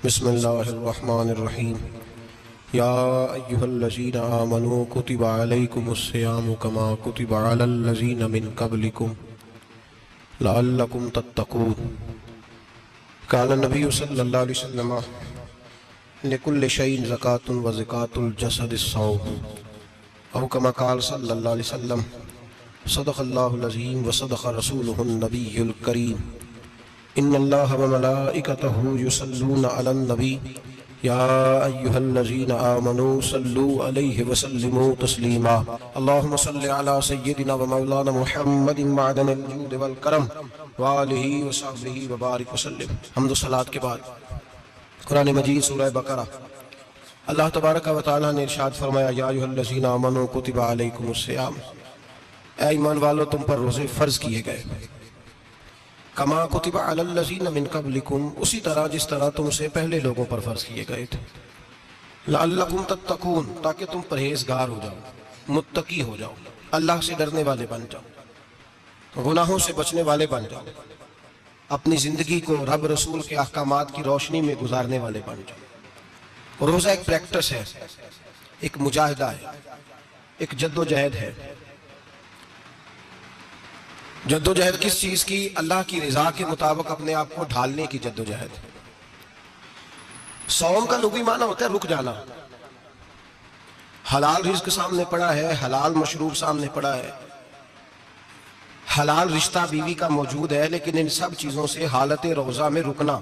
بسم اللہ الرحمن الرحیم یا ایہا الذین آمنوا کتب علیکم الصیام کما کتب علی الذین من قبلکم لعلکم تتقون۔ قال النبی صلی اللہ علیہ وسلم لکل شیء زکاۃ و زکاۃ الجسد الصوم، او کما قال صلی اللہ علیہ وسلم صدق اللہ العظیم و صدق رسولہ النبی الکریم۔ ان اللہ و ملائکتہ یصلون علی النبی یا ایہا الذین آمنوا صلوا علیہ وسلموا تسلیما۔ اللہم صل علی سیدنا و مولانا محمد معدن الجود والکرم وآلہ وصحبہ وبارک وسلم۔ حمد و صلاۃ کے بعد قرآن مجید سورہ بقرہ، اللہ تبارک و تعالیٰ نے ارشاد فرمایا یا ایہا الذین آمنوا کتب علیکم الصیام، اے ایمان والو تم پر روزے فرض کیے گئے، کما کتب علی الذین من قبلکم، اسی طرح جس طرح تم سے پہلے لوگوں پر فرض کیے گئے تھے، لعلکم تتقون، تاکہ تم پرہیزگار ہو جاؤ، متقی ہو جاؤ، اللہ سے ڈرنے والے بن جاؤ، گناہوں سے بچنے والے بن جاؤ، اپنی زندگی کو رب رسول کے احکامات کی روشنی میں گزارنے والے بن جاؤ۔ روزہ ایک پریکٹس ہے، ایک مجاہدہ ہے، ایک جد و جہد ہے۔ جد و جہد کس چیز کی؟ اللہ کی رضا کے مطابق اپنے آپ کو ڈھالنے کی جد و جہد۔ صوم کا لغوی معنی ہوتا ہے رک جانا۔ حلال رزق سامنے پڑا ہے، حلال مشروب سامنے پڑا ہے، حلال رشتہ بیوی کا موجود ہے، لیکن ان سب چیزوں سے حالت روزہ میں رکنا،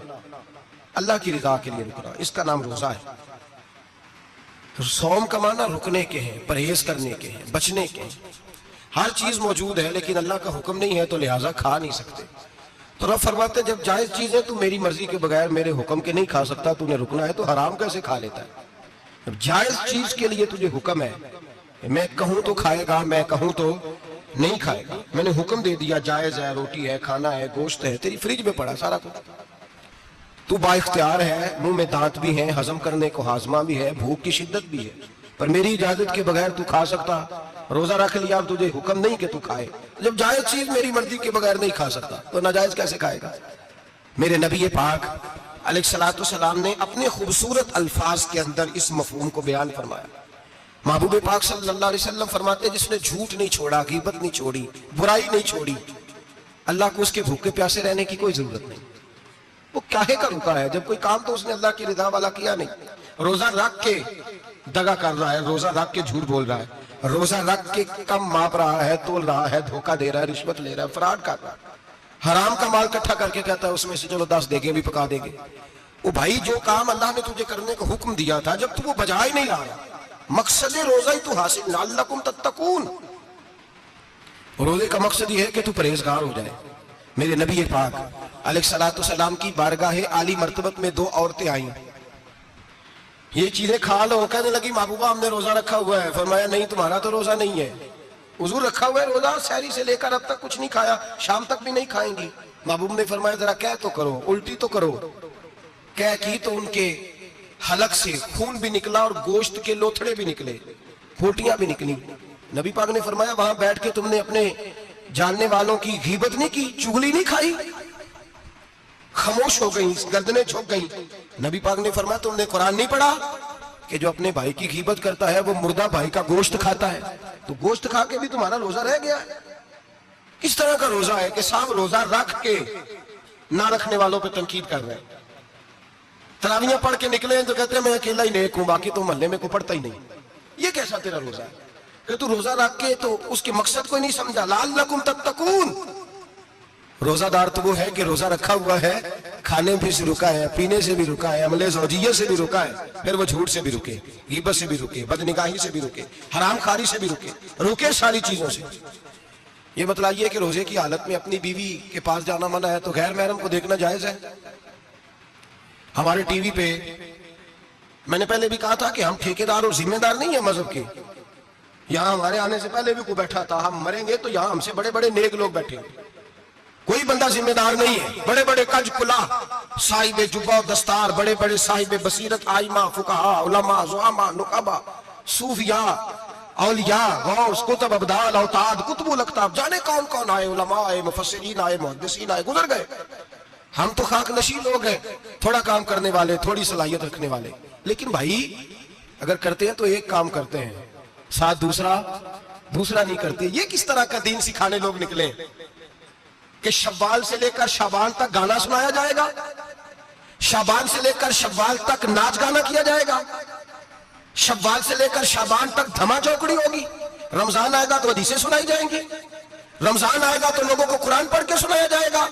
اللہ کی رضا کے لیے رکنا، اس کا نام روزہ ہے۔ صوم کا معنی رکنے کے ہیں، پرہیز کرنے کے ہیں، بچنے کے ہیں۔ ہر چیز موجود ہے لیکن اللہ کا حکم نہیں ہے تو لہٰذا کھا نہیں سکتے۔ تو رب فرماتے ہیں جب جائز چیزیں تو میری مرضی کے بغیر میرے حکم کے نہیں کھا سکتا، تو نے رکنا ہے تو حرام کیسے کھا لیتا ہے؟ جب جائز چیز کے لیے تجھے حکم ہے، میں کہوں تو کھائے گا، میں کہوں تو نہیں کھائے گا، میں نے حکم دے دیا، جائز ہے، روٹی ہے، کھانا ہے، گوشت ہے، تیری فریج میں پڑا سارا کچھ، تو با اختیار ہے، منہ میں دانت بھی ہیں، ہضم کرنے کو ہاضمہ بھی ہے، بھوک کی شدت بھی ہے، پر میری اجازت کے بغیر تو کھا سکتا؟ روزہ رکھ لیا، اب تجھے حکم نہیں کہ تو کھائے۔ جب جائز چیز میری مرضی کے بغیر نہیں کھا سکتا تو ناجائز کیسے کھائے گا؟ میرے نبی پاک علیہ الصلوۃ والسلام نے اپنے خوبصورت الفاظ کے اندر اس مفہوم کو بیان فرمایا۔ محبوب پاک صلی اللہ علیہ وسلم فرماتے جس نے جھوٹ نہیں چھوڑا، غیبت نہیں چھوڑی، برائی نہیں چھوڑی، اللہ کو اس کے بھوکے پیاسے رہنے کی کوئی ضرورت نہیں۔ وہ کاہے کا رکا ہے؟ جب کوئی کام تو اس نے اللہ کی رضا والا کیا نہیں۔ روزہ رکھ کے دغا کر رہا ہے، روزہ رکھ کے جھوٹ بول رہا ہے، روزہ رکھ کے کم ماپ رہا ہے، تول رہا ہے، دھوکہ دے رہا ہے، رشوت لے رہا ہے، فراڈ کر رہا ہے، حرام کا مال اکٹھا کر کے کہتا ہے اس میں سے چلو 10 دیگیں بھی پکا دیں گے۔ وہ بھائی جو کام اللہ نے تجھے کرنے کو حکم دیا تھا، جب تو وہ بجا ہی نہیں رہا، مقصد روزہ ہی تو حاصل، لعلکم تتقون۔ روزے کا مقصد یہ ہے کہ تو پرہیزگار ہو جائے۔ میرے نبی پاک علیہ الصلوۃ والسلام کی بارگاہ عالی مرتبت میں 2 عورتیں آئیں، یہ چیزیں کھا لو، کہنے لگی محبوبہ ہم نے روزہ رکھا ہوا ہے۔ فرمایا نہیں، تمہارا تو روزہ نہیں ہے، حضور رکھا ہوا ہے روزہ، سحری سے لے کر اب تک کچھ نہیں کھایا، شام تک بھی نہیں کھائیں گی۔ محبوب نے فرمایا ذرا کہہ تو کرو، الٹی تو کرو۔ کہہ کی تو ان کے حلق سے خون بھی نکلا اور گوشت کے لوتھڑے بھی نکلے، پھوٹیاں بھی نکلی۔ نبی پاک نے فرمایا وہاں بیٹھ کے تم نے اپنے جاننے والوں کی غیبت نہیں کی، چغلی نہیں کھائی؟ خاموش ہو گئیں، گردنیں جھک گئیں۔ نبی پاک نے فرمایا تم نے قرآن نہیں پڑھا کہ جو اپنے بھائی کی غیبت کرتا ہے وہ مردہ بھائی کا گوشت کھاتا ہے؟ تو گوشت کھا کے بھی تمہارا روزہ رہ گیا ہے۔ کس طرح کا روزہ ہے کہ صاحب روزہ رکھ کے نہ رکھنے والوں پہ تنقید کر رہے ہیں؟ تراویحاں پڑھ کے نکلے ہیں تو کہتے ہیں میں اکیلا ہی نیک ہوں، باقی تو محلے میں کوئی پڑھتا ہی نہیں۔ یہ کیسا تیرا روزہ ہے کہ تو روزہ رکھ کے تو اس کے مقصد کو نہیں سمجھا؟ لعلکم تتقون۔ روزہ دار تو وہ ہے کہ روزہ رکھا ہوا ہے، کھانے بھی سے رکا ہے، پینے سے بھی رکا ہے، عمل زوجیہ سے بھی رکا ہے، پھر وہ جھوٹ سے بھی رکے، غیبت سے بھی رکے، بدنگاہی سے بھی رکے، حرام خواری سے بھی رکے ساری چیزوں سے۔ یہ بتلائیے کہ روزے کی حالت میں اپنی بیوی کے پاس جانا منع ہے تو غیر محرم کو دیکھنا جائز ہے؟ ہمارے ٹی وی پہ میں نے پہلے بھی کہا تھا کہ ہم ٹھیکیدار اور ذمہ دار نہیں ہیں مذہب کے۔ یہاں ہمارے آنے سے پہلے بھی کوئی بیٹھا تھا، ہم مریں گے تو یہاں ہم سے بڑے بڑے نیک لوگ بیٹھے ہیں، کوئی بندہ ذمہ دار نہیں ہے۔ بڑے بڑے کج کلا، صاحب جبہ و دستار، بڑے بڑے صاحب بصیرت، آئمہ، فقہاء، علماء، زعماء، نقباء، صوفیاء، اولیاء، غوث، کتب، ابدال، اوتاد، کتب الاقطاب، جانے کون کون آئے، علماء آئے، مفسرین آئے، محدثین آئے، گزر گئے۔ ہم تو خاک نشی لوگ ہیں, تھوڑا کام کرنے والے, تھوڑی صلاحیت رکھنے والے. لیکن بھائی اگر کرتے ہیں تو ایک کام کرتے ہیں, ساتھ دوسرا نہیں کرتے. یہ کس طرح کا دین سکھانے لوگ نکلے کہ شوال سے لے کر شعبان تک گانا سنایا جائے گا, شعبان سے لے کر شوال تک ناچ گانا کیا جائے گا, شوال سے لے کر شعبان تک دھما چوکڑی ہوگی, رمضان آئے گا تو حدیثیں سنائی جائیں گی, رمضان آئے گا تو لوگوں کو قرآن پڑھ کے سنایا جائے گا.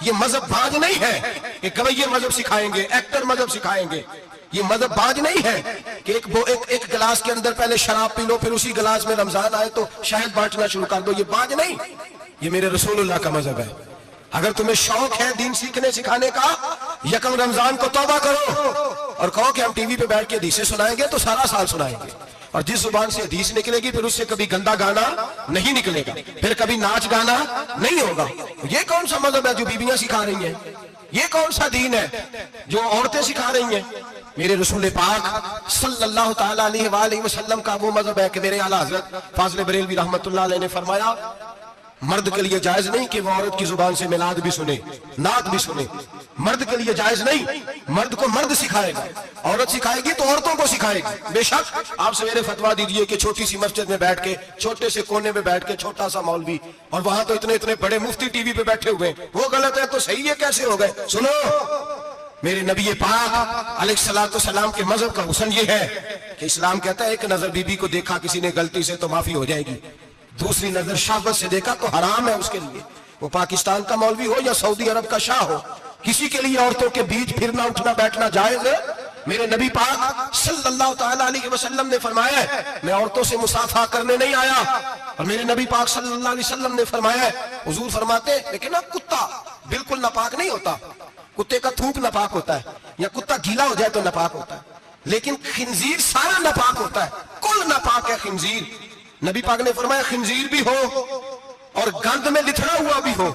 یہ مذہب باز نہیں ہے کہ گویے مذہب سکھائیں گے, ایکٹر مذہب سکھائیں گے. یہ مذہب باز نہیں ہے کہ ایک گلاس کے اندر پہلے شراب پی لو, پھر اسی گلاس میں رمضان آئے تو شہد بانٹنا شروع کر دو. یہ باز نہیں, یہ میرے رسول اللہ کا مذہب ہے. اگر تمہیں شوق ہے دین سیکھنے سکھانے کا, یکم رمضان کو توبہ کرو اور کہو کہ ہم ٹی وی پہ بیٹھ کے حدیثیں سنائیں گے تو سارا سال سنائیں گے. اور جس زبان سے حدیث نکلے گی پھر اس سے کبھی گندا گانا نہیں نکلے گا, پھر کبھی ناچ گانا نہیں ہوگا. یہ کون سا مذہب ہے جو بیویاں سکھا رہی ہیں؟ یہ کون سا دین ہے جو عورتیں سکھا رہی ہیں؟ میرے رسول پاک صلی اللہ تعالیٰ علیہ وآلہ وسلم کا وہ مذہب ہے کہ میرے اعلیٰ حضرت فاضل بریلوی رحمت اللہ علیہ نے فرمایا مرد کے لیے جائز نہیں کہ وہ عورت کی زبان سے میلاد بھی سنے, نعت بھی سنے. مرد کے لیے جائز نہیں, مرد کو مرد سکھائے گا, عورت سکھائے گی تو عورتوں کو سکھائے گی. بے شک آپ سویرے فتویٰ دیجئے کہ چھوٹی سی مسجد میں بیٹھ کے, چھوٹے سے کونے میں بیٹھ کے چھوٹا سا مولوی, اور وہاں تو اتنے بڑے مفتی ٹی وی پہ بیٹھے ہوئے, وہ غلط ہے تو صحیح ہے کیسے ہو گئے؟ سنو, میرے نبی پاک علیہ الصلوۃ والسلام کے مذہب کا حسن یہ ہے کہ اسلام کہتا ہے ایک نظر بی بی کو دیکھا کسی نے غلطی سے تو معافی ہو جائے گی, دوسری نظر شہوت سے دیکھا تو حرام ہے اس کے لیے. وہ پاکستان کا مولوی ہو یا سعودی عرب کا شاہ ہو, کسی کے لیے عورتوں کے بیچ پھرنا اٹھنا بیٹھنا جائز ہے. میرے نبی پاک صلی اللہ تعالیٰ علیہ وسلم نے فرمایا ہے میں عورتوں سے مصافحہ کرنے نہیں آیا. اور میرے نبی پاک صلی اللہ علیہ وسلم نے فرمایا ہے, حضور فرماتے لیکن نا کتا بالکل ناپاک نہیں ہوتا, کتے کا تھوک ناپاک ہوتا ہے, یا کتا گیلا ہو جائے تو ناپاک ہوتا ہے, لیکن خنزیر سارا ناپاک ہوتا ہے, کل ناپاک ہے خنزیر. نبی پاک نے فرمایا خنزیر بھی ہو اور گند میں لتھڑا ہوا بھی ہو,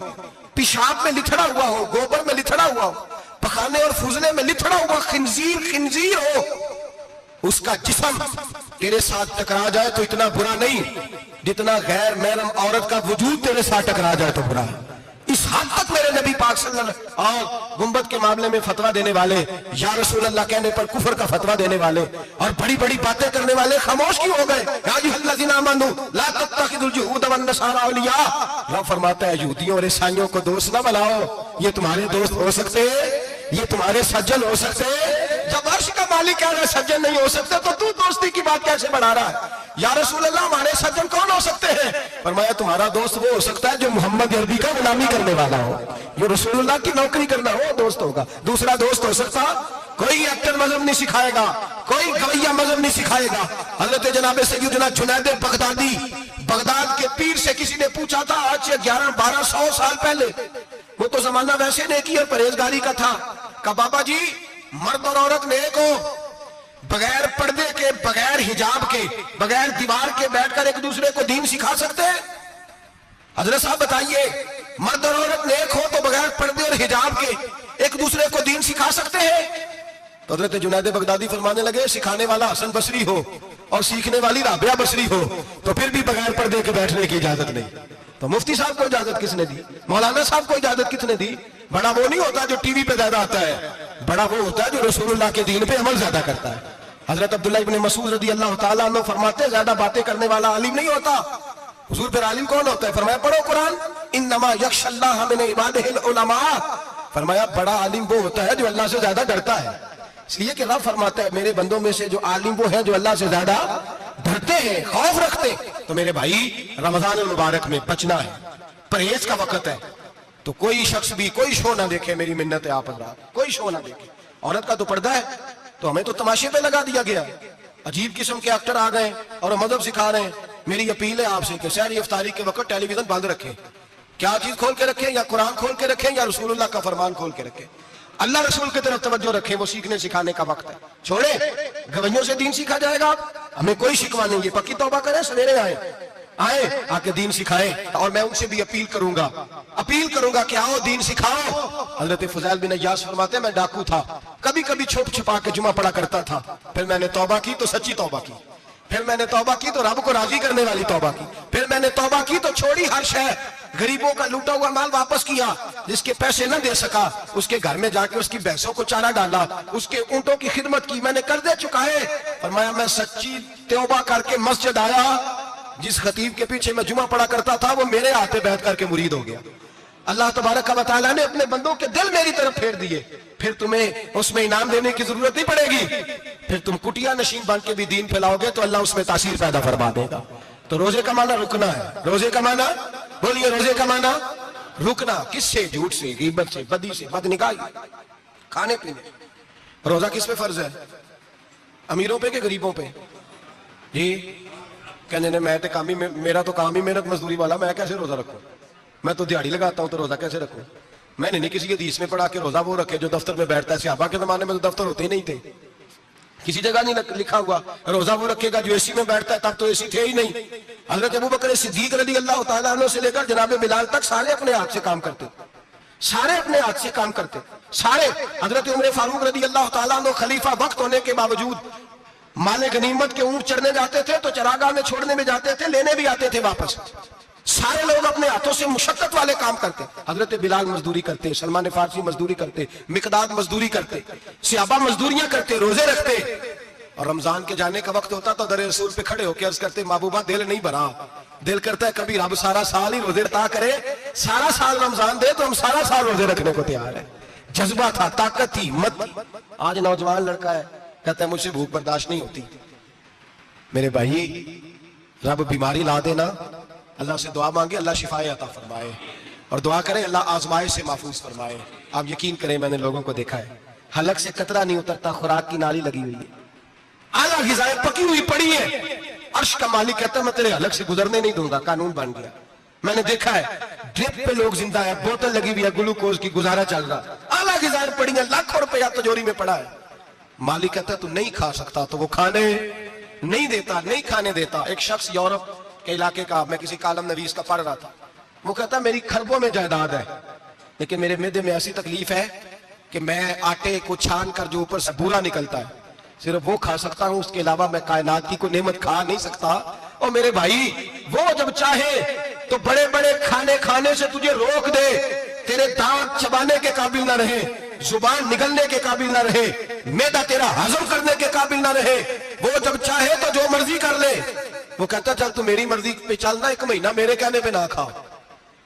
پیشاب میں لتھڑا ہوا ہو, گوبر میں لتھڑا ہوا ہو, پخانے اور فضلے میں لتھڑا ہوا خنزیر ہو, اس کا جسم تیرے ساتھ ٹکرا جائے تو اتنا برا نہیں جتنا غیر محرم عورت کا وجود تیرے ساتھ ٹکرا جائے تو برا ہے. اس حد تک میرے نبی پاک صلی اللہ علیہ وسلم, اور گنبد کے معاملے میں فتویٰ دینے والے, یا رسول اللہ کہنے پر کفر کا فتویٰ دینے والے اور بڑی بڑی باتیں کرنے والے خاموش کیوں ہو گئے؟ یا ایھا الذین آمنوا لا تتخذوا اليہود والنصارى اولیاء. رب فرماتا ہے یہودیوں اور عیسائیوں کو دوست نہ بناؤ, یہ تمہارے دوست ہو سکتے, یہ تمہارے سجن ہو سکتے. جب عرش کا مالک کہہ رہا ہے سجن نہیں ہو سکتے تو دوستی کی بات کیسے بڑھا رہا ہے؟ یا رسول اللہ ہمارے سجن کون ہو سکتے ہیں؟ فرمایا تمہارا دوست وہ ہو سکتا ہے جو محمد عربی کا غلامی کرنے والا ہو, جو رسول اللہ کی نوکری کرنا ہو دوست ہوگا. دوسرا دوست ہو سکتا کوئی ایکٹر مذہب نہیں سکھائے گا, کوئی گویہ مذہب نہیں سکھائے گا. حضرت جناب سیدنا جنید بغدادی, بغداد کے پیر سے کسی نے پوچھا تھا آج سے 1100-1200 سال پہلے, وہ تو زمانہ ویسے نیکی اور پرہیزگاری کا تھا, کہ بابا جی مرد اور عورت نیک ہو, بغیر پردے کے, بغیر حجاب کے, بغیر دیوار کے بیٹھ کر ایک دوسرے کو دین سکھا سکتے ہیں؟ حضرت صاحب بتائیے, مرد اور عورت نیک ہو تو بغیر پردے اور حجاب کے ایک دوسرے کو دین سکھا سکتے ہیں؟ تو حضرت جنید بغدادی فرمانے لگے سکھانے والا حسن بصری ہو اور سیکھنے والی رابعہ بصری ہو تو پھر بھی بغیر پردے کے بیٹھنے کی اجازت نہیں. تو مفتی صاحب کو اجازت کس نے دی؟ مولانا صاحب کو اجازت کس نے دی؟ بڑا وہ نہیں ہوتا جو ٹی وی پہ زیادہ آتا ہے, بڑا وہ ہوتا ہے جو رسول اللہ کے دین پہ عمل زیادہ کرتا ہے. حضرت عبداللہ ابن مسعود رضی اللہ تعالیٰ عنہ فرماتے ہیں زیادہ باتیں کرنے والا عالم نہیں ہوتا. حضور پھر عالم کون ہوتا ہے؟ فرمایا پڑھو قرآن, انما یخشی اللہ من عبادہ العلماء. فرمایا بڑا عالم وہ ہوتا ہے جو اللہ سے زیادہ ڈرتا ہے. اس لیے کہ رب فرماتا ہے میرے بندوں میں سے جو عالم وہ ہیں جو اللہ سے زیادہ ڈرتے ہیں, خوف رکھتے ہیں. تو میرے بھائی رمضان المبارک میں بچنا ہے, پرہیز کا وقت ہے, تو کوئی شخص بھی کوئی شو نہ دیکھے, میری منت ہے آپ حضرات, کوئی شو نہ دیکھے. عورت کا تو پردہ ہے, تو ہمیں تو تماشے پہ لگا دیا گیا. عجیب قسم کے ایکٹر آ گئے اور مذہب سکھا رہے ہیں. میری اپیل ہے آپ سے کہ سحری افطاری کے وقت ٹیلی ویژن بند رکھیں. کیا چیز کھول کے رکھیں؟ یا قرآن کھول کے رکھیں یا رسول اللہ کا فرمان کھول کے رکھیں. اللہ رسول کی طرف توجہ رکھیں, وہ سیکھنے سکھانے کا وقت ہے. چھوڑیں, گویوں سے دین سیکھا جائے گا, ہمیں کوئی شکوہ نہیں ہے. پکی توبہ کریں, سویرے آئے آ کے دین سکھائیں. اور میں ان سے بھی اپیل کروں گا کہ آؤ دین سکھاؤ. حضرت فضیل بن عیاض فرماتے ہیں میں ڈاکو تھا, کبھی کبھی چھپ چھپا کے جمعہ پڑھا کرتا تھا, پھر میں نے توبہ کی تو سچی توبہ کی, پھر میں نے توبہ کی تو رب کو راضی کرنے والی توبہ کی, پھر میں نے توبہ کی تو چھوڑی ہر شے, غریبوں کا لوٹا ہوا مال واپس کیا, جس کے پیسے نہ دے سکا اس کے گھر میں جا کے اس کی بھینسوں کو چارہ ڈالا, اس کے اونٹوں کی خدمت کی, میں نے قرضے چکائے. فرمایا میں سچی توبہ کر کے مسجد آیا, جس خطیب کے پیچھے میں جمعہ پڑھا کرتا تھا وہ میرے ہاتھ بیٹھ کر کے مرید ہو گیا. اللہ تبارک و تعالیٰ نے اپنے بندوں کے دل میری طرف پھیر دیے. پھر تمہیں اس میں انعام دینے کی ضرورت نہیں پڑے گی, پھر تم کٹیا نشین بن کے بھی دین پھیلاؤ گے تو اللہ اس میں تاثیر پیدا فرما دے گا. تو روزے کا معنی رکنا ہے. روزے کا معنی بولیے, روزے کا معنی رکنا. کس سے؟ جھوٹ سے, غیبت سے, بدی سے, بدنگاہی, کھانے پینے. روزہ کس پہ فرض ہے؟ امیروں پہ کہ غریبوں پہ؟ جی کہنے میں تو کام ہی, میرا تو کام ہی محنت مزدوری والا, میں کیسے روزہ رکھوں؟ میں تو دیہڑی لگاتا ہوں تو روزہ کیسے رکھوں؟ میں نے نہیں کسی حدیث میں پڑھا کہ روزہ وہ رکھے جو دفتر میں بیٹھتا ہے. صحابہ کے زمانے میں تو دفتر ہوتے ہی نہیں تھے, کسی جگہ نہیں لکھا ہوا روزہ وہ رکھے گا جو اے سی میں بیٹھتا ہے, تب تو اے سی تھے ہی نہیں. حضرت ابوبکر صدیق رضی اللہ تعالیٰ عنہ سے لے کر جناب بلال تک سارے اپنے ہاتھ سے کام کرتے, سارے اپنے ہاتھ سے کام کرتے, سارے. حضرت عمر فاروق رضی اللہ تعالیٰ عنہ خلیفہ وقت ہونے کے باوجود مال غنیمت کے اونٹ چرنے جاتے تھے تو چراگاہ میں چھوڑنے میں جاتے تھے, لینے بھی آتے تھے واپس. سارے لوگ اپنے ہاتھوں سے مشقت والے کام کرتے. حضرت بلال مزدوری کرتے, سلمان فارسی مزدوری کرتے, مقداد مزدوری کرتے, صحابہ مزدوریاں کرتے, روزے رکھتے. اور رمضان کے جانے کا وقت ہوتا تو در رسول پہ کھڑے ہو کے عرض کرتے, محبوبہ دل نہیں بھرا, دل کرتا ہے کبھی رب سارا سال ہی روزے عطا کرے, سارا سال رمضان دے تو ہم سارا سال روزے رکھنے کو تیار ہیں. جذبہ تھا, طاقت تھی, ہمت تھی. آج نوجوان لڑکا ہے کہتا ہے مجھ سے بھوک برداشت نہیں ہوتی. میرے بھائی رب بیماری لا دینا, اللہ سے دعا مانگے اللہ شفائے عطا فرمائے, اور دعا کریں اللہ آزمائش سے محفوظ فرمائے. آپ یقین کریں میں نے لوگوں کو دیکھا ہے حلق سے قطرہ نہیں اترتا, خوراک کی نالی لگی ہوئی ہے, اعلیٰ غذائیں پکی ہوئی پڑی ہے. عرش کا مالک کہتا ہے میں تیرے حلق سے گزرنے نہیں دوں گا, قانون بن گیا. میں نے دیکھا ہے ڈرپ پہ لوگ زندہ ہے, بوتل لگی ہوئی ہے, گلوکوز کی, گزارا چل رہا, اعلیٰ غذائیں پڑی ہیں, لاکھوں روپیہ تجوری میں پڑا ہے. مالک کہتا ہے تو نہیں کھا سکتا, تو وہ کھانے نہیں دیتا, نہیں کھانے دیتا. ایک شخص یورپ کے علاقے کا, میں کسی کالم نویس کا پڑھ رہا تھا, وہ کہتا میری کھربوں میں جائیداد ہے لیکن میرے معدے میں ایسی تکلیف ہے کہ میں آٹے کو چھان کر جو اوپر سے بورا نکلتا ہے صرف وہ کھا سکتا ہوں, اس کے علاوہ میں کائنات کی کوئی نعمت کھا نہیں سکتا. اور میرے بھائی وہ جب چاہے تو بڑے بڑے کھانے کھانے سے تجھے روک دے, تیرے دانت چبانے کے قابل نہ رہے, زبان نگلنے کے قابل نہ رہے, معدہ تیرا ہضم کرنے کے قابل نہ رہے, وہ جب چاہے تو جو مرضی کر لے. وہ کہتا چل تو میری مرضی پہ چلنا, ایک مہینہ میرے کہنے پہ نہ کھا,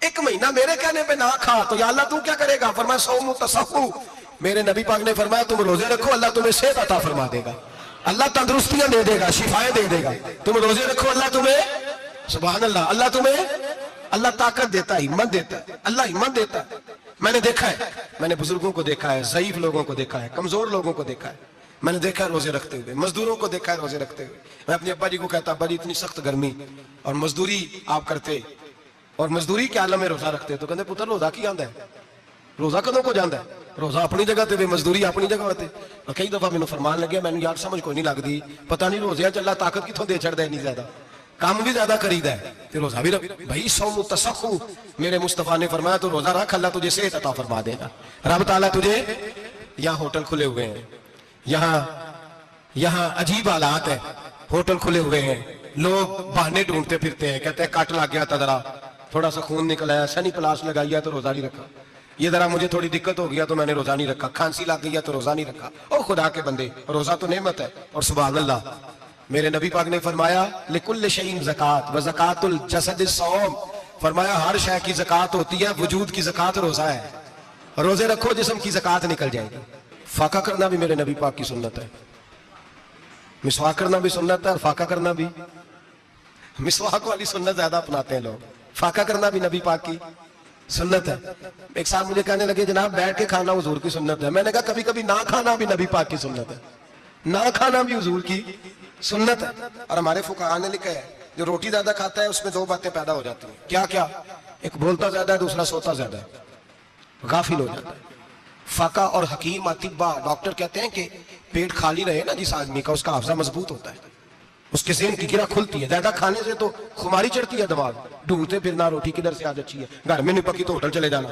ایک مہینہ میرے کہنے پہ نہ کھا. تو یا اللہ تو کیا کرے گا؟ فرمایا صوم تصحو. میرے نبی پاک نے فرمایا تم روزے رکھو, اللہ تمہیں صحت عطا فرما دے گا, اللہ تندرستیاں دے دے گا, شفائیں دے دے گا. تم روزے رکھو, اللہ تمہیں, سبحان اللہ, اللہ تمہیں, اللہ طاقت دیتا ہے, ہمت دیتا ہے, اللہ ہمت دیتا ہے. میں نے دیکھا ہے, میں نے بزرگوں کو دیکھا ہے, ضعیف لوگوں کو دیکھا ہے, کمزور لوگوں کو دیکھا ہے, میں نے دیکھا ہے روزے رکھتے ہوئے, مزدوروں کو دیکھا ہے روزے رکھتے ہوئے. میں اپنے ابا جی کو کہتا, ابا جی اتنی سخت گرمی اور مزدوری آپ کرتے اور مزدوری کے عالم میں روزہ رکھتے, تو کہتے پتر روزہ کی آندا ہے, روزہ کدوں کو جاندا ہے, روزہ اپنی جگہ تے مزدوری اپنی جگہ تے. کئی دفعہ مینوں فرمان لگیا, میں یار سمجھ کوئی نہیں لگتی, پتہ نہیں روزے چ اللہ طاقت کتوں دے چھڑدا ہے, نہیں زیادہ کام بھی زیادہ کریدا ہے تے روزہ بھی رکھ. بھائی صوم تصحو میرے مصطفیٰ نے فرمایا تو روزہ رکھ, اللہ تجھے صحت عطا فرما دے گا. رب تعالیٰ تجھے, یہاں ہوٹل کھلے ہوئے ہیں, یہاں عجیب حالات ہے, ہوٹل کھلے ہوئے ہیں, لوگ بہانے ڈھونڈتے پھرتے ہیں, کہتے ہیں کٹ لگ گیا تھا, ذرا تھوڑا سا خون نکل آیا, سنی پلاس لگائی ہے تو روزہ نہیں رکھا, یہ ذرا مجھے تھوڑی دقت ہو گیا تو میں نے روزہ نہیں رکھا, کھانسی لگ گئی ہے تو روزہ نہیں رکھا. او خدا کے بندے, روزہ تو نعمت ہے. اور سبحان اللہ میرے نبی پاک نے فرمایا لکل شیء زکات و زکات الجسد الصوم, فرمایا ہر شے کی زکات ہوتی ہے, وجود کی زکات روزہ ہے. روزے رکھو جسم کی زکات نکل جائے گی. فاقہ کرنا بھی میرے نبی پاک کی سنت ہے, مسواک کرنا بھی سنت ہے, اور فاقہ کرنا بھی, مسواک والی سنت زیادہ اپناتے ہیں لوگ, فاقہ کرنا بھی نبی پاک کی سنت ہے. ایک صاحب مجھے کہنے لگے جناب بیٹھ کے کھانا حضور کی سنت ہے. میں نے کہا کبھی کبھی نہ کھانا بھی نبی پاک کی سنت ہے, نہ کھانا بھی حضور کی سنت ہے. اور ہمارے فقہاء نے لکھا ہے جو روٹی زیادہ کھاتا ہے اس میں دو باتیں پیدا ہو جاتی ہیں. کیا کیا؟ ایک بولتا زیادہ ہے, دوسرا سوتا زیادہ ہے, غافل ہو جاتا ہے. فقہ اور حکیم اطباء ڈاکٹر کہتے ہیں کہ پیٹ خالی رہے نا جس آدمی کا, اس کا حافظہ مضبوط ہوتا ہے, اس کے ذہن کی گرہ کھلتی ہے. زیادہ کھانے سے تو خماری چڑھتی ہے, دماغ ڈھونڈتے پھرنا روٹی کدھر سے آج اچھی ہے, گھر میں نہیں پکی تو ہوٹل چلے جانا,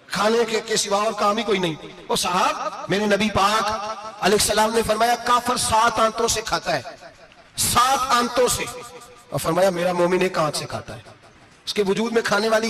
کھانے کے سوا اور کام ہی کوئی نہیں. وہ صاحب میرے نبی پاک علیہ السلام نے فرمایا کافر 7 آنتوں سے کھاتا ہے, 7 آنتوں سے, اور فرمایا میرا مومن 1 آنت سے کھاتا ہے. اس کے وجود میں کھانے والی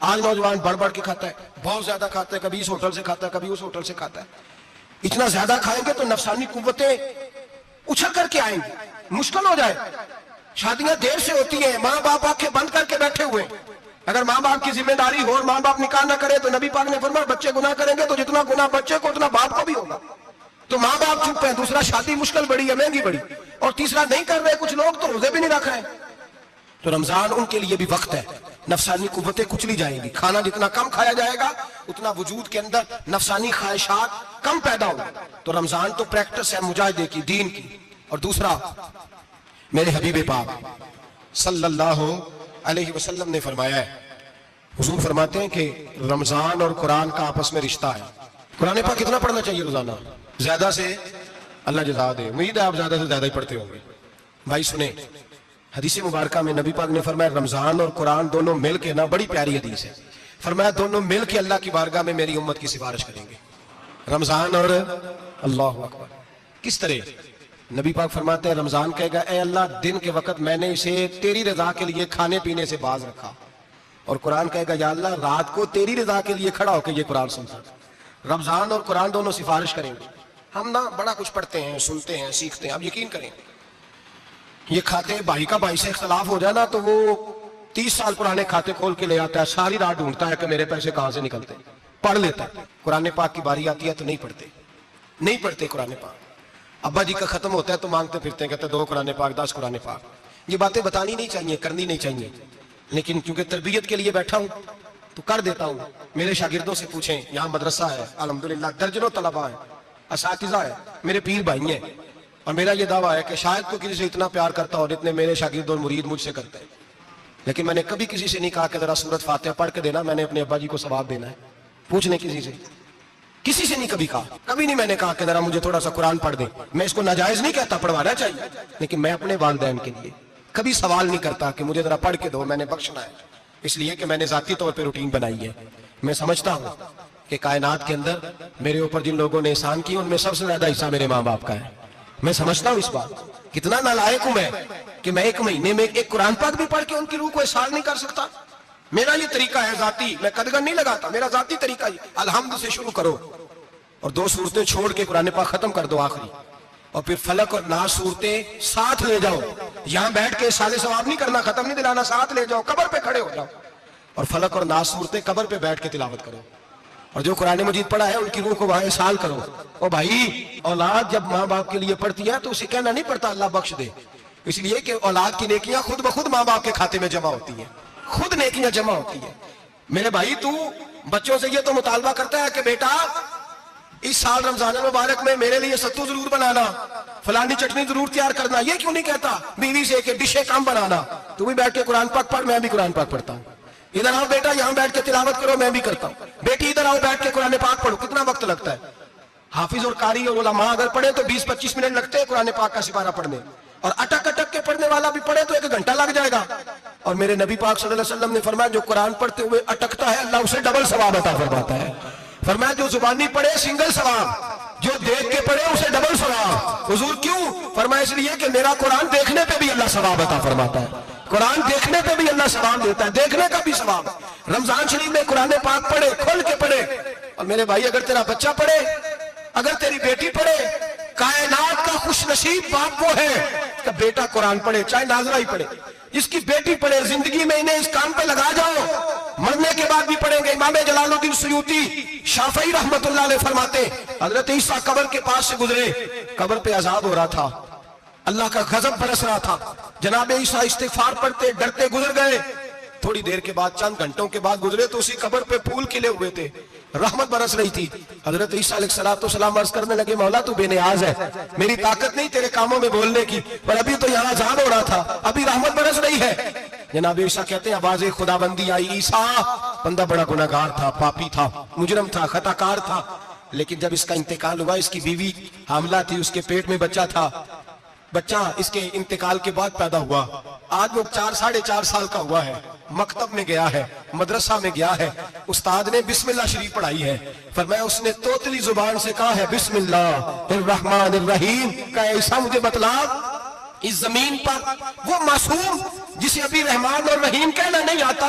آج نوجوان بڑھ بڑھ کے کھاتا ہے، بہت زیادہ کھاتا ہے، کبھی اس ہوٹل سے کھاتا ہے، کبھی اس ہوٹل سے کھاتا ہے. اتنا زیادہ کھائیں گے تو نفسانی قوتیں اچھل کر کے آئیں گی، مشکل ہو جائے. شادیاں دیر سے ہوتی ہیں، ماں باپ آنکھیں بند کر کے بیٹھے ہوئے. اگر ماں باپ کی ذمہ داری ہو اور ماں باپ نکاح نہ کرے تو نبی پاک نے فرمایا بچے گناہ کریں گے تو جتنا گناہ بچے کو اتنا باپ کو بھی ہوگا. تو ماں باپ چپ ہیں. دوسرا، شادی مشکل بڑی ہے، مہنگی بڑی. اور تیسرا، نہیں کر رہے کچھ لوگ تو روزے بھی نہیں رکھ رہے. تو رمضان ان کے لیے بھی وقت ہے. نفسانی قوتیں کچلی جائیں گی. کھانا جتنا کم کھایا جائے گا اتنا وجود کے اندر نفسانی خواہشات کم پیدا ہوگی. تو رمضان تو پریکٹس ہے مجاہدے کی، دین کی. اور دوسرا، میرے حبیب پاک صلی اللہ علیہ وسلم نے فرمایا ہے، حضور فرماتے ہیں کہ رمضان اور قرآن کا آپس میں رشتہ ہے. قرآن پاک کتنا پڑھنا چاہیے روزانہ؟ زیادہ سے اللہ جزا دے. امید ہے آپ زیادہ سے زیادہ ہی پڑھتے ہوں گے. بھائی سنیں، حدیث مبارکہ میں نبی پاک نے فرمایا رمضان اور قرآن دونوں مل کے نا، بڑی پیاری حدیث ہے، فرمایا دونوں مل کے اللہ کی بارگاہ میں میری امت کی سفارش کریں گے. رمضان اور اللہ اکبر. کس طرح؟ نبی پاک فرماتے ہیں رمضان کہے گا اے اللہ دن کے وقت میں نے اسے تیری رضا کے لیے کھانے پینے سے باز رکھا. اور قرآن کہے گا یا اللہ رات کو تیری رضا کے لیے کھڑا ہو کے یہ قرآن سنتا. رمضان اور قرآن دونوں سفارش کریں گے. ہم نا بڑا کچھ پڑھتے ہیں، سنتے ہیں، سیکھتے ہیں. آپ یقین کریں، یہ کھاتے بھائی کا بھائی سے اختلاف ہو جائے نا تو وہ 30 سال پرانے کھاتے کھول کے لے آتا ہے، ساری رات ڈھونڈتا ہے کہ میرے پیسے کہاں سے نکلتے. پڑھ لیتا ہے. قرآن پاک کی باری آتی ہے تو نہیں پڑھتے قرآن پاک. ابا جی کا ختم ہوتا ہے تو مانگتے پھرتے ہیں، کہتے 2 قرآن پاک 10 قرآن پاک. یہ باتیں بتانی نہیں چاہیے، کرنی نہیں چاہیے، لیکن کیونکہ تربیت کے لیے بیٹھا ہوں تو کر دیتا ہوں. میرے شاگردوں سے پوچھیں، یہاں مدرسہ ہے الحمدللہ، درجنوں طلباء ہیں، اساتذہ ہیں، میرے پیر بھائی ہیں. اور میرا یہ دعویٰ ہے کہ شاید تو کسی سے اتنا پیار کرتا اور اتنے میرے شاگرد اور مرید مجھ سے کرتے ہیں، لیکن میں نے کبھی کسی سے نہیں کہا کہ ذرا سورۃ فاتحہ پڑھ کے دینا، میں نے اپنے ابا جی کو ثواب دینا ہے. پوچھنے کسی سے نہیں کبھی کہا. کبھی نہیں میں نے کہا کہ ذرا مجھے تھوڑا سا قرآن پڑھ دیں. میں اس کو ناجائز نہیں کہتا، پڑھوانا چاہیے، لیکن میں اپنے والدین کے لیے کبھی سوال نہیں کرتا کہ مجھے ذرا پڑھ کے دو، میں نے بخشنا ہے. اس لیے کہ میں نے ذاتی طور پہ روٹین بنائی ہے. میں سمجھتا ہوں کہ کائنات کے اندر میرے اوپر جن لوگوں نے احسان کی ان میں سب سے زیادہ حصہ میرے ماں باپ کا ہے. میں سمجھتا ہوں اس بات کتنا نالائق ہوں میں کہ میں 1 مہینے میں ایک قرآن پاک بھی پڑھ کے ان کی روح کو احسان نہیں کر سکتا. میرا یہ طریقہ ہے ذاتی، میں قدغن نہیں لگاتا، میرا ذاتی طریقہ یہ الحمد سے شروع کرو اور 2 سورتیں چھوڑ کے قرآن پاک ختم کر دو آخری، اور پھر فلق اور ناس صورتیں ساتھ لے جاؤ. یہاں بیٹھ کے سالے ثواب نہیں کرنا، ختم نہیں دلانا، ساتھ لے جاؤ، قبر پہ کھڑے ہو جاؤ اور فلق اور ناس صورتیں قبر پہ بیٹھ کے تلاوت کرو. اور جو قرآن مجید پڑھا ہے ان کی روح کو وہاں احسان کرو. اور بھائی اولاد جب ماں باپ کے لیے پڑھتی ہے تو اسے کہنا نہیں پڑتا اللہ بخش دے، اس لیے کہ اولاد کی نیکیاں خود بخود ماں باپ کے کھاتے میں جمع ہوتی ہیں، خود نیکیاں جمع ہوتی ہیں. میرے بھائی تو بچوں سے یہ تو مطالبہ کرتا ہے کہ بیٹا اس سال رمضان المبارک میں میرے لیے ستو ضرور بنانا، فلانی چٹنی ضرور تیار کرنا. یہ کیوں نہیں کہتا بیوی سے کہ ڈشیں کم بنانا، تو بھی بیٹھ کے قرآن پاک پڑھ، میں بھی قرآن پاک پڑھتا ہوں. ادھر آؤ بیٹا یہاں بیٹھ کے تلاوت کرو، میں بھی کرتا ہوں. بیٹی ادھر آؤ بیٹھ کے قرآن پاک پڑھو. کتنا وقت لگتا ہے؟ حافظ اور قاری اور علماء اگر پڑھے تو 20-25 منٹ لگتے ہیں قرآن پاک کا سپارہ پڑھنے، اور اٹک اٹک کے پڑھنے والا بھی پڑھے تو 1 گھنٹہ لگ جائے گا. اور میرے نبی پاک صلی اللہ علیہ وسلم نے فرمایا جو قرآن پڑھتے ہوئے اٹکتا ہے اللہ اسے ڈبل ثواب عطا فرماتا ہے. فرمایا جو زبانی پڑھے سنگل ثواب، جو دیکھ کے پڑھے اسے ڈبل ثواب. حضور کیوں؟ فرمایا اس لیے کہ میرا قرآن دیکھنے پہ بھی اللہ ثواب عطا فرماتا ہے. قرآن دیکھنے پہ بھی اللہ ثواب دیتا ہے، دیکھنے کا بھی ثواب. رمضان شریف میں قرآن پاک پڑھے، کھول کے پڑھے. اور میرے بھائی اگر تیرا بچہ پڑھے، اگر تیری بیٹی پڑھے، کائنات کا خوش نصیب باپ وہ ہے کہ بیٹا قرآن پڑھے، چاہے ناظرہ ہی پڑھے. جس کی بیٹی پڑھے زندگی میں انہیں اس کام پہ لگا جاؤ، مرنے کے بعد بھی پڑھیں گے. امام جلال الدین سیوطی شافعی رحمت اللہ علیہ فرماتے حضرت عیسیٰ قبر کے پاس سے گزرے، قبر پہ عذاب ہو رہا تھا، اللہ کا غضب برس رہا تھا. جناب عیسیٰ استغفار پڑھتے ڈرتے گزر گئے. تھوڑی دیر کے بعد، چند گھنٹوں کے بعد گزرے تو اسی قبر پہ پھول کھلے ہوئے تھے، رحمت برس رہی تھی. حضرت عیسیٰ علیہ السلام عرض کرنے لگے مولا تو بے نیاز ہے، میری طاقت نہیں تیرے کاموں میں بولنے کی، پر ابھی تو یہاں عذاب ہو رہا تھا، ابھی رحمت برس رہی ہے. جناب عیسیٰ کہتے ہیں آواز خدا بندی آئی. عیسیٰ بندہ بڑا گناہگار تھا، پاپی تھا، مجرم تھا، خطا کار تھا، لیکن جب اس کا انتقال ہوا، اس کی بیوی حاملہ تھی، اس کے پیٹ میں بچہ تھا، بچہ اس کے انتقال کے بعد پیدا ہوا. آج وہ 4-4.5 سال کا ہوا ہے، مکتب میں گیا ہے، مدرسہ میں گیا ہے، استاد نے بسم اللہ شریف پڑھائی ہے. فرمایا اس نے توتلی زبان سے کہا ہے بسم اللہ الرحمن الرحیم. کہا عیسیٰ مجھے بتلا اس زمین پر وہ معصوم جسے ابھی رحمان اور رحیم کہنا نہیں آتا،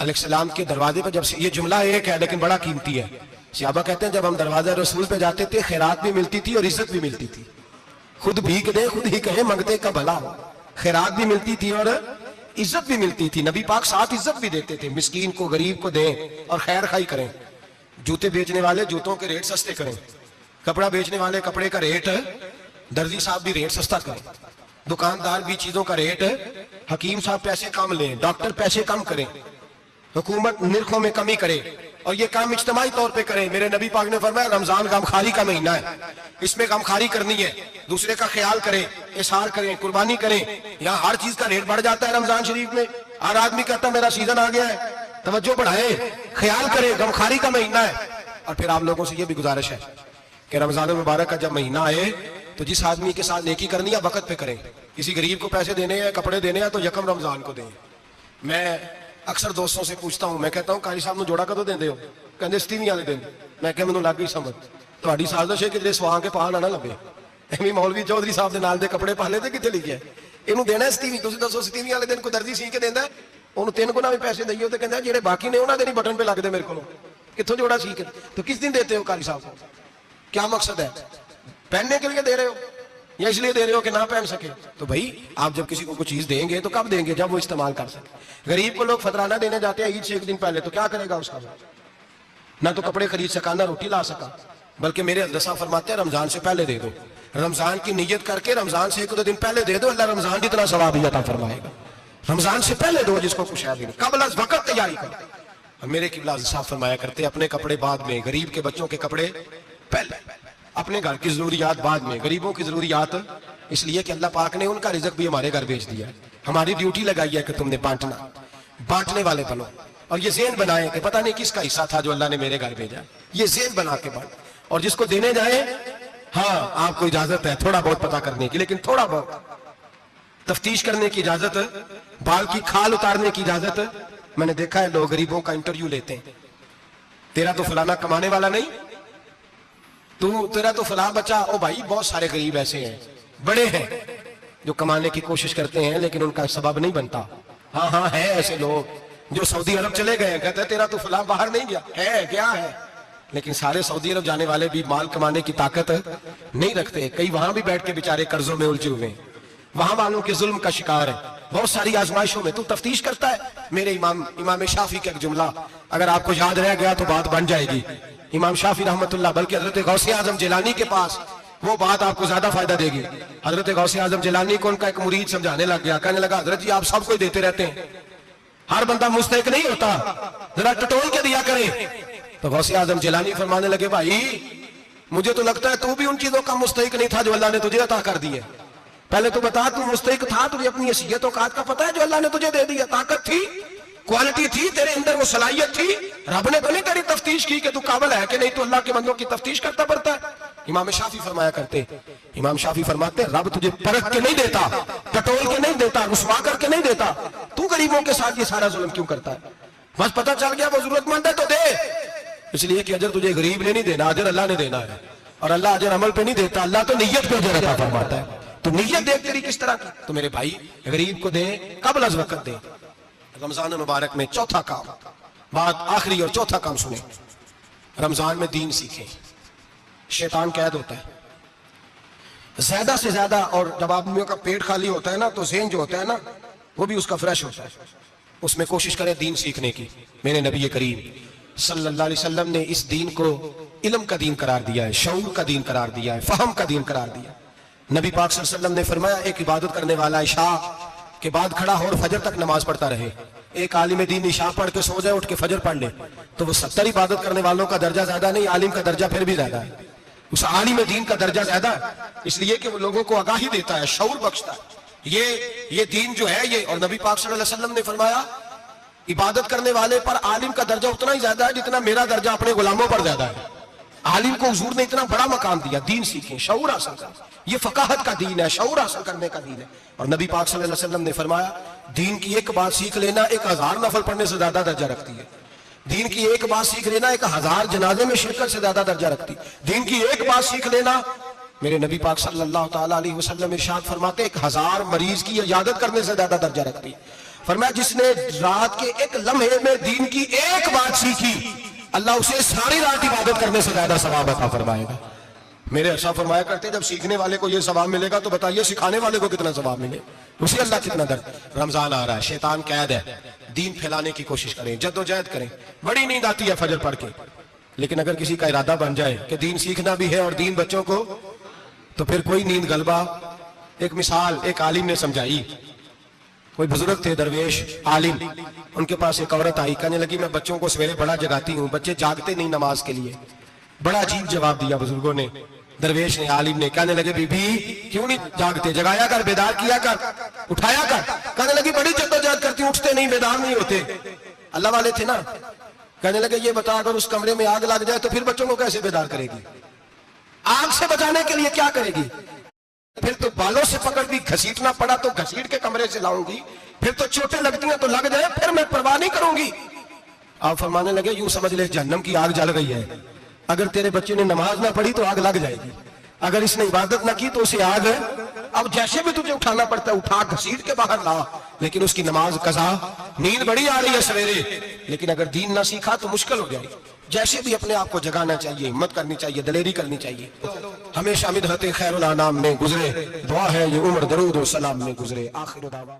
علیہ السلام کے دروازے پر جب سے، یہ جملہ ایک ہے لیکن بڑا قیمتی ہے، صحابہ کہتے ہیں جب ہم دروازہ رسول پہ جاتے تھے خیرات بھی ملتی تھی اور عزت بھی ملتی تھی. خود بھیک دیں خود ہی کہیں منگتے کا بھلا ہو. خیرات بھی ملتی تھی اور عزت بھی ملتی تھی. نبی پاک ساتھ عزت بھی دیتے تھے، مسکین کو غریب کو دیں اور خیر خائی کریں. جوتے بیچنے والے جوتوں کے ریٹ سستے کریں، کپڑا بیچنے والے کپڑے کا ریٹ، درزی صاحب بھی ریٹ سستا کریں، دکاندار بھی چیزوں کا ریٹ، حکیم صاحب پیسے کم لیں، ڈاکٹر پیسے کم کریں، حکومت نرخوں میں کمی کرے، اور یہ کام اجتماعی طور پہ کریں. میرے نبی پاک نے فرمایا رمضان غمخواری کا مہینہ ہے، اس میں غمخواری کرنی ہے، دوسرے کا خیال کریں، اظہار کریں، قربانی کریں. یہاں ہر چیز کا ریٹ بڑھ جاتا ہے رمضان شریف میں. ہر آدمی کہتا ہے میرا سیزن آ گیا ہے، توجہ بڑھائیں، خیال کریں، غمخواری کا مہینہ ہے. اور پھر آپ لوگوں سے یہ بھی گزارش ہے کہ رمضان المبارک کا جب مہینہ آئے تو جس آدمی کے ساتھ نیکی کرنی ہے وقت پہ کریں. کسی غریب کو پیسے دینے ہیں، کپڑے دینے ہیں تو یکم رمضان کو دیں. میں اکثر دوستوں سے پوچھتا ہوں، میں کہتا ہوں قاری صاحب نو جوڑا کدو دیندے ہو؟ کہندے 27 والے دن. میں کہ مینوں لگ گئی سمجھ، تہاڈی سازش ہے کہ جے سواں کے پاہ نہ لبے. ایویں مولوی چودھری صاحب دے نال دے کپڑے پا لے تے کتے لکھیا اینوں دینا 27. تسی دسو 27 والے دن کو درزی سی کے دیندا ہے، اونوں 3 گنا بھی پیسے دئیو تے کہندا جڑے باقی نے انہاں دے نہیں بٹن پہ لگ دے میرے کولوں. کتھوں جوڑا سی کے؟ تو کس دن دیتے ہو قاری صاحب کو؟ کیا مقصد ہے؟ پہننے کے لیے دے رہے ہو یا اس لیے دے رہے ہو کہ نہ پہن سکے؟ تو بھائی آپ جب کسی کو کوئی چیز دیں گے تو کب دیں گے؟ جب وہ استعمال کر سکے. غریب کو لوگ فطرانہ دینے جاتے ہیں عید سے 1 دن پہلے، تو کیا کرے گا اس کا؟ نہ تو کپڑے خرید سکا نہ روٹی لا سکا. بلکہ میرے حضرت صاحب فرماتے ہیں رمضان سے پہلے دے دو، رمضان کی نیت کر کے رمضان سے 1-2 دن پہلے دے دو، اللہ رمضان جتنا ثواب عطا فرمائے گا. رمضان سے پہلے دو جس کو کچھ ہے بھی نہیں، قبل از وقت تیاری کرو. اور میرے قبلہ حضرت صاحب فرمایا کرتے اپنے کپڑے بعد میں، غریب کے بچوں کے کپڑے پہلے، اپنے گھر کی ضروریات بعد میں، غریبوں کی ضروریات. اس لیے کہ اللہ پاک نے ان کا رزق بھی ہمارے گھر بھیج دیا ہے. ہماری ڈیوٹی لگائی ہے کہ تم نے بانٹنا، بانٹنے والے بنو. اور یہ ذہن بنائے کہ پتہ نہیں کس کا حصہ تھا جو اللہ نے میرے گھر بھیجا. یہ ذہن بنا کے بانٹ. اور جس کو دینے جائیں، ہاں آپ کو اجازت ہے تھوڑا بہت پتہ کرنے کی، لیکن تھوڑا بہت تفتیش کرنے کی اجازت، بال کی کھال اتارنے کی اجازت. میں نے دیکھا ہے لوگ غریبوں کا انٹرویو لیتے ہیں، تیرا تو فلانا کمانے والا نہیں، تیرا تو فلاں بچہ. او بھائی بہت سارے غریب ایسے ہیں، بڑے ہیں جو کمانے کی کوشش کرتے ہیں لیکن ان کا سبب نہیں بنتا. ہاں ہے ایسے لوگ جو سعودی عرب چلے گئے، کہتے ہیں تیرا تو فلاں باہر نہیں گیا ہے، کیا ہے؟ لیکن سارے سعودی عرب جانے والے بھی مال کمانے کی طاقت نہیں رکھتے. کئی وہاں بھی بیٹھ کے بیچارے قرضوں میں الجھے ہوئے ہیں، وہاں والوں کے ظلم کا شکار ہے، بہت ساری آزمائشوں میں. تو تفتیش کرتا ہے. میرے امام شافعی کا ایک جملہ اگر آپ کو یاد رہ گیا تو بات بن جائے گی. امام شافعی رحمۃ اللہ، بلکہ حضرت غوث اعظم جیلانی کے پاس وہ بات آپ کو زیادہ فائدہ دے گی. حضرت غوث اعظم جیلانی کو ان کا ایک مرید سمجھانے لگ گیا، کہنے لگا حضرت جی آپ سب کو دیتے رہتے ہیں، ہر بندہ مستحق نہیں ہوتا، ذرا ٹٹول کے دیا کریں. تو غوث اعظم جیلانی فرمانے لگے بھائی مجھے تو لگتا ہے تو بھی ان چیزوں کا مستحق نہیں تھا جو اللہ نے تجھے عطا کر دی ہے. پہلے تو بتا تو مستحق تھا، تجھے اپنی حیثیت اوقات کا پتہ ہے جو اللہ نے تجھے دے دیا؟ طاقت تھی، کوالٹی تھی، تیرے اندر وہ صلاحیت تھی. رب نے تو نہیں تیری تفتیش کی کہ تو قابل ہے کہ نہیں، تو اللہ کے بندوں کی تفتیش کرتا پڑتا ہے. امام شافعی فرمایا کرتے، امام شافعی فرماتے رب تجھے پرکھ کے نہیں دیتا، ٹٹول کے نہیں دیتا، رسوا کر کے نہیں دیتا. تو غریبوں کے ساتھ یہ سارا ظلم کیوں کرتا ہے؟ بس پتہ چل گیا وہ ضرورت مند ہے تو دے. اس لیے کہ اجر تجھے غریب نے نہیں دینا، اجر اللہ نے دینا ہے. اور اللہ اجر عمل پہ نہیں دیتا، اللہ تو نیت پہ اجر عطا فرماتا ہے. تو نیت دیکھ تیری کس طرح کی. تو میرے بھائی غریب کو دیں، قبل از وقت دیں. رمضان مبارک میں چوتھا کام، بات آخری اور چوتھا کام سنیں، رمضان میں دین سیکھیں. شیطان قید ہوتا ہے زیادہ سے زیادہ، اور جب آدمیوں کا پیٹ خالی ہوتا ہے نا تو ذہن جو ہوتا ہے نا وہ بھی اس کا فریش ہوتا ہے. اس میں کوشش کریں دین سیکھنے کی. میرے نبی کریم صلی اللہ علیہ وسلم نے اس دین کو علم کا دین قرار دیا ہے، شعور کا دین قرار دیا ہے، فہم کا دین قرار دیا. نبی پاک صلی اللہ علیہ وسلم نے فرمایا ایک عبادت کرنے والا عشاء کے بعد کھڑا ہو اور فجر تک نماز پڑھتا رہے. ایک عالم دین عشاء پڑھ کے سو جائے، اٹھ کے فجر پڑھ لے، تو وہ 70 عبادت کرنے والوں کا درجہ زیادہ نہیں، عالم کا درجہ پھر بھی زیادہ ہے. اس عالم دین کا درجہ زیادہ ہے، اس لیے کہ وہ لوگوں کو آگاہی دیتا ہے، شعور بخشتا ہے. یہ دین جو ہے یہ، اور نبی پاک صلی اللہ علیہ وسلم نے فرمایا عبادت کرنے والے پر عالم کا درجہ اتنا ہی زیادہ ہے جتنا میرا درجہ اپنے غلاموں پر زیادہ ہے. عالم کو حضور نے اتنا بڑا مقام دیا. دین سیکھیں، شعور حاصل کریں. یہ فقاہت کا دین ہے، شعور حاصل کرنے کا دین ہے. اور نبی پاک صلی اللہ علیہ وسلم نے فرمایا دین کی ایک بات سیکھ لینا 1000 نفل پڑھنے سے زیادہ درجہ رکھتی ہے. دین کی ایک بات سیکھ لینا 1000 جنازے میں شرکت سے زیادہ درجہ رکھتی. دین کی ایک بات سیکھ لینا، میرے نبی پاک صلی اللہ تعالیٰ علیہ وسلم ارشاد فرماتے 1000 مریض کی عیادت کرنے سے زیادہ درجہ رکھتی. فرمایا جس نے رات کے ایک لمحے میں دین کی ایک بات سیکھی اللہ اسے ساری رات عبادت کرنے سے زیادہ ثواب عطا فرمائے گا۔ میرے ارشاد فرمایا کرتے جب سیکھنے والے کو یہ ثواب ملے گا تو بتائیے سکھانے والے کو کتنا ثواب ملے، اسے اللہ کتنا درد۔ رمضان آ رہا ہے، شیطان قید ہے، دین پھیلانے کی کوشش کریں، جد و جہد کریں۔ بڑی نیند آتی ہے فجر پڑھ کے، لیکن اگر کسی کا ارادہ بن جائے کہ دین سیکھنا بھی ہے اور دین بچوں کو، تو پھر کوئی نیند غلبہ۔ ایک مثال ایک عالم نے سمجھائی، کوئی بزرگ تھے درویش عالم، ان کے پاس ایک عورت آئی، کہنے لگی میں بچوں کو سویرے بڑا جگاتی ہوں، بچے جاگتے نہیں نماز کے لیے۔ بڑا عجیب جواب دیا بزرگوں نے، درویش نے عالم نے، کہنے لگے بی بی کیوں نہیں جاگتے، جگایا کر، بیدار کیا کر، اٹھایا کر۔ کہنے لگی بڑی جدوجہد کرتی ہوں، اٹھتے نہیں، بیدار نہیں ہوتے۔ اللہ والے تھے نا۔ کہنے لگے یہ بتا اگر اس کمرے میں آگ لگ جائے تو پھر بچوں کو کیسے بیدار کرے گی؟ آگ سے بچانے کے لیے کیا کرے گی؟ پھر تو بالوں سے پکڑ دی، گھسیٹنا پڑا تو گھسیٹ کے کمرے سے لاؤں گی، پھر تو چوٹیں لگتی ہیں تو لگ جائے، پھر میں پرواہ نہیں کروں گی۔ آپ فرمانے لگے یوں سمجھ لے جہنم کی آگ جل گئی ہے، اگر تیرے بچے نے نماز نہ پڑھی تو آگ لگ جائے گی، اگر اس نے عبادت نہ کی تو اسے آگ ہے۔ اب جیسے بھی تجھے اٹھانا پڑتا ہے اٹھا گھسیٹ کے باہر لا، لیکن اس کی نماز قضا۔ نیند بڑی آ رہی ہے سویرے، لیکن اگر دین نہ سیکھا تو مشکل ہو جائے۔ جیسے بھی اپنے آپ کو جگانا چاہیے، ہمت کرنی چاہیے، دلیری کرنی چاہیے۔ ہمیشہ مدحت خیر الانام میں گزرے، دعا ہے یہ عمر درود و سلام میں گزرے۔ آخر دعوا